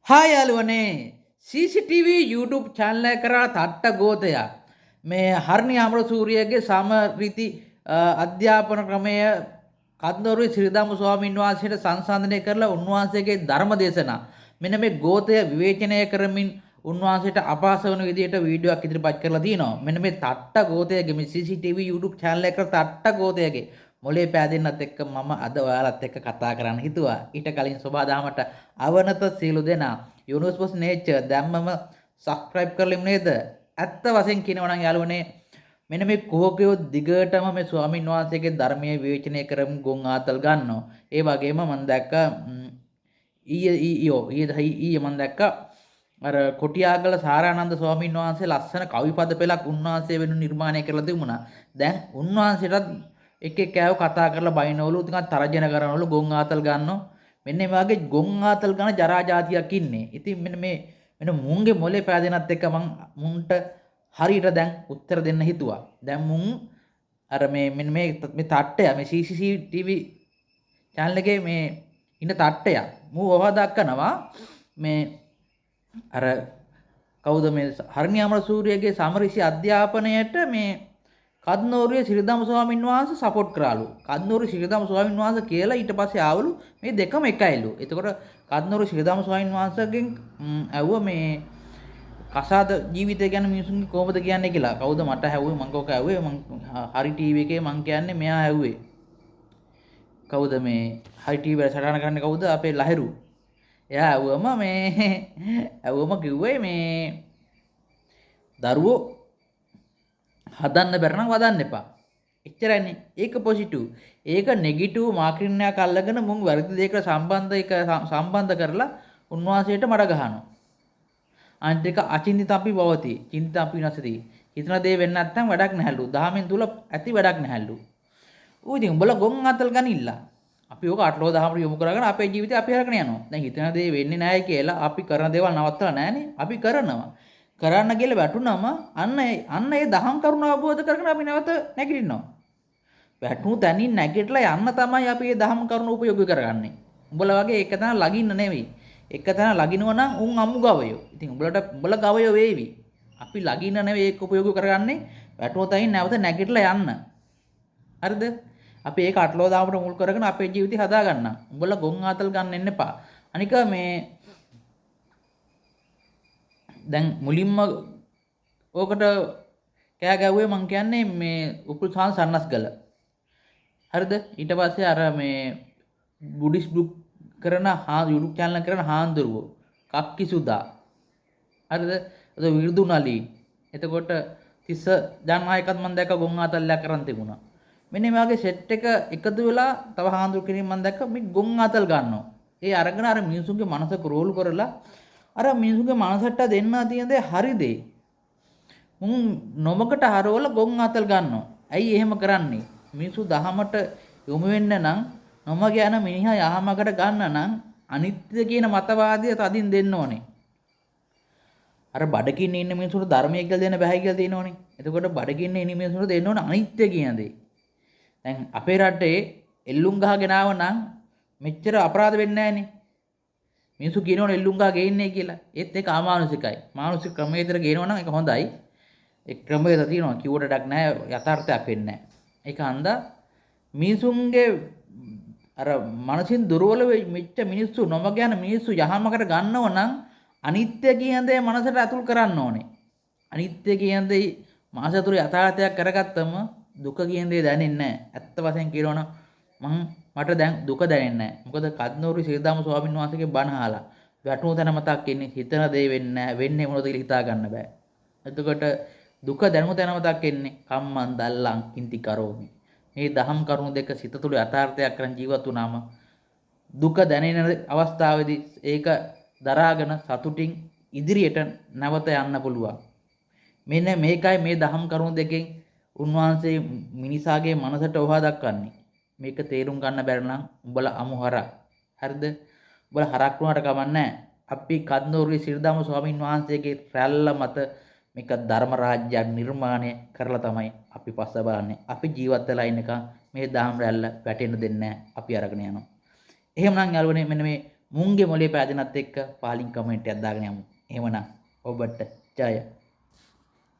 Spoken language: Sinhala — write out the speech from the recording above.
හායි යාළුවනේ CCTV YouTube channel එක කරා තට්ට ගෝතයා මේ හර්ණි අමරසූරියගේ සමරීති අධ්‍යාපන ක්‍රමය කන්දෝරුවේ ශ්‍රීදාම ස්වාමීන් වහන්සේට සංසන්දනය කරලා උන්වහන්සේගේ ධර්ම දේශනා මෙන්න මේ ගෝතය විවේචනය කරමින් උන්වහන්සේට අපහාස වන විදිහට වීඩියෝ එකක් ඉදිරිපත් කරලා තියෙනවා. මෙන්න මේ තට්ට ගෝතයගේ මේ CCTV YouTube channel එක තට්ට ගෝතයගේ මොලේ පෑදෙන්නත් එක්ක මම අද ඔයාලත් එක්ක කතා කරන්න හිතුවා. ඊට කලින් සබාදාමට අවනත සියලු දෙනා යුනිවර්ස් නේචර් දැම්මම සබ්ස්ක්‍රයිබ් කරලිමු නේද? ඇත්ත වශයෙන් කියනවා නම් යාළුවනේ මෙන්න මේ කුහකයෝ දිගටම මේ ස්වාමීන් වහන්සේගේ ධර්මයේ විවේචනය කරමින් ගොන් ආතල් ගන්නවා. ඒ වගේම මම දැක්ක ඊයේ මම දැක්ක අර කොටියාගල සාරානන්ද ස්වාමීන් වහන්සේ ලස්සන කවිපද පෙළක් උන්වහන්සේ වෙනුවෙන් නිර්මාණය කරලා තිබුණා. දැන් උන්වහන්සේටත් එක එක ඇව කතා කරලා බයිනවලු ටිකක් තරජන කරනවලු ගොන් ආතල් ගන්නවා. මෙන්න මේ වගේ ගොන් ආතල් ගන්න ජරා జాතියක් ඉන්නේ. ඉතින් මෙන්න මුන්ගේ මොලේ පෑදෙනත් එක්ක මං මුන්ට හරියට දැන් උත්තර දෙන්න හිතුවා. දැන් මුන් අර මෙන්න මේ තට්ටය මේ CCTV channel එකේ මේ ඉන්න තට්ටය මූ ඔවා දක්වනවා මේ අර කවුද මේ හර්ණි අමරසූරියගේ සමරිසි අධ්‍යාපනයට මේ කද්නෝරුවේ ශ්‍රීදාම ස්වාමීන් වහන්සේ සපෝට් කරාලු. කද්නෝරුවේ ශ්‍රීදාම ස්වාමීන් වහන්සේ කියලා ඊට පස්සේ ආවලු මේ දෙකම එකයිලු. එතකොට කද්නෝරුවේ ශ්‍රීදාම ස්වාමීන් වහන්සේගෙන් ඇහුවා මේ කසාද ජීවිතය ගැන මිනිසුන්ගේ කොහොමද කියන්නේ කියලා. කවුද මට ඇහුවේ මං කෝක ඇහුවේ මං හරි ටීවී එකේ මං කියන්නේ මෙයා ඇහුවේ. කවුද මේ හරි ටීවී වල සටහන කරන්නේ කවුද? අපේ ලහිරු. එයා ඇහුවම කිව්වේ මේ දරුවෝ හදන්න බැරි නම් වදන්න එපා. එච්චරයිනේ. ඒක පොසිටිව්. ඒක නෙගටිව් මාර්කින් එකක් අල්ලගෙන මුන් වැරදි දෙයකට සම්බන්ධ කරලා උන්වහන්සේට මඩ ගහනවා. අනිත් එක අචින්තිතම්පි භවති. චින්තිතම්පි විනාශති. හිතන දේ වෙන්නේ නැත්නම් වැඩක් නැහැලු. දහමෙන් තුල ඇති වැඩක් නැහැලු. ඌ ඉතින් උඹලා ගොන් අතල් ගනිilla. අපි ඕක අටලෝ දහමට යොමු කරගෙන අපේ ජීවිතය අපි හරගෙන යනවා. දැන් හිතන දේ වෙන්නේ නැහැ කියලා අපි කරන දේවල් නවත්තලා නැහනේ. අපි කරනවා. කරන්න කියලා වැටුනම අන්න ඒ දහම් කරුණ අවබෝධ කරගෙන අපි නැවත නැගිටිනවා. වැටුණු තැනින් නැගිටලා යන්න තමයි අපි මේ දහම් කරුණ උපයෝගී කරගන්නේ. උඹලා වගේ එක තැන ලගින්න නෙවෙයි. එක තැන ලගිනවා නම් උන් අමු ගවයෝ. ඉතින් උඹලා ගවයෝ වේවි. අපි ලගින්න නෙවෙයි ඒක උපයෝගී කරගන්නේ. වැටුණු තැනින් නැවත නැගිටලා යන්න. හරිද? අපි ඒක අටලෝ දාමට මුල් කරගෙන අපේ ජීවිතය හදා ගන්න. උඹලා ගොන් ආතල් ගන්න එන්න එපා. අනික මේ දැන් මුලින්ම ඕකට කෑ ගැව්වේ මං කියන්නේ මේ උපුල් සාන් සන්නස්ගල. හරිද? ඊට පස්සේ අර මේ බුඩිස් බුක් කරන YouTube channel කරන හාන්දුරුවෝ කක්කිසුදා. හරිද? අද විරුදුනලි. එතකොට තිස්ස ජනනායකත් මං දැක්ක ගොන් ආතල්ලයක් කරන් තිබුණා. මෙන්න මේ වගේ සෙට් එක එකතු වෙලා තව හාන්දුරු කෙනෙක් මං දැක්ක මේ ගොන් ආතල් ගන්නවා. ඒ අරගෙන අර මිනිසුන්ගේ මනස රෝල් කරලා අර මිනිසුන්ගේ මනසට දෙන්න තියෙන දේ හරිද? මුන් නොමකට හරවල ගොන් අතල් ගන්නවා. ඇයි එහෙම කරන්නේ? මිනිසු දහමට යොමු වෙන්න නම් නොම කියන මිනිහා යහමකට ගන්න නම් අනිත්‍ය කියන මතවාදය තදින් දෙන්න ඕනේ. අර බඩගින්න ඉන්න මිනිසුන්ට ධර්මය කියලා දෙන්න බෑ කියලා තියෙනවනේ. එතකොට බඩගින්න ඉන්න මිනිසුන්ට දෙන්න ඕනේ අනිත්‍ය කියන දේ. දැන් අපේ රටේ එල්ලුම් ගහගෙන ආව නම් මෙච්චර අපරාධ වෙන්නේ නැහනේ. මිනිස්සු කියනවනේ එල්ලුම් ගහ ගේන්නේ කියලා. ඒත් ඒක අමානුෂිකයි. මානුෂික ක්‍රමයේ විතර ගේනවා නම් ඒක හොඳයි. ඒ ක්‍රමයක තියෙනවා කිව්වට ඩක් නැහැ යථාර්ථයක් වෙන්නේ නැහැ. ඒක හන්දා මිනිසුන්ගේ අර මනසින් දුර්වල වෙච්ච මිනිස්සු නොමග යන මිනිස්සු යහමකට ගන්නව නම් අනිත්‍ය කියන දේ මනසට ඇතුල් කරන්න ඕනේ. අනිත්‍ය කියන දේ මාස තුර යථාර්ථයක් කරගත්තම දුක කියන දේ දැනෙන්නේ නැහැ. ඇත්ත වශයෙන් කියනවනම් මට දැන් දුක දැනෙන්නේ නැහැ. මොකද කද්නෝරු ශ්‍රීදාම ස්වාමීන් වහන්සේගේ බණ අහලා වැටුණු තැන මතක් වෙන්නේ හිතන දේ වෙන්නේ නැහැ. වෙන්නේ මොනවද කියලා හිතා ගන්න බෑ. එතකොට දුක දැනුම තැන මතක් වෙන්නේ කම්මන් දල්ලං කිංති කරෝමි. මේ දහම් කරුණු දෙක සිත තුළ යථාර්ථයක් කරන් ජීවත් වුණාම දුක දැනෙන අවස්ථාවේදී ඒක දරාගෙන සතුටින් ඉදිරියට නැවත යන්න පුළුවන්. මෙන්න මේකයි මේ දහම් කරුණු දෙකෙන් උන්වහන්සේ මිනිසාගේ මනසට ඔහා දක්වන්නේ. මේක තේරුම් ගන්න බැරි නම් උඹලා අමු හරක්. හරිද? උඹලා හරක් වුණාට කමක් නැහැ. අපි කද්නෝරුවේ ශ්‍රීදාම ස්වාමීන් වහන්සේගේ රැල්ල මත මේක ධර්ම රාජ්‍යයක් නිර්මාණය කරලා තමයි අපි පස්ස බලන්නේ. අපි ජීවත් වෙලා ඉන්නකම් මේ දහම් රැල්ල වැටෙන්න දෙන්නේ නැහැ. අපි අරගෙන යනවා. එහෙමනම් යාළුවනේ මෙන්න මේ මුන්ගේ මොලේ පෑදෙනත් එක්ක පාලින් කමෙන්ට් එකක් දාගෙන යමු. එහෙමනම් ඔබට ජය.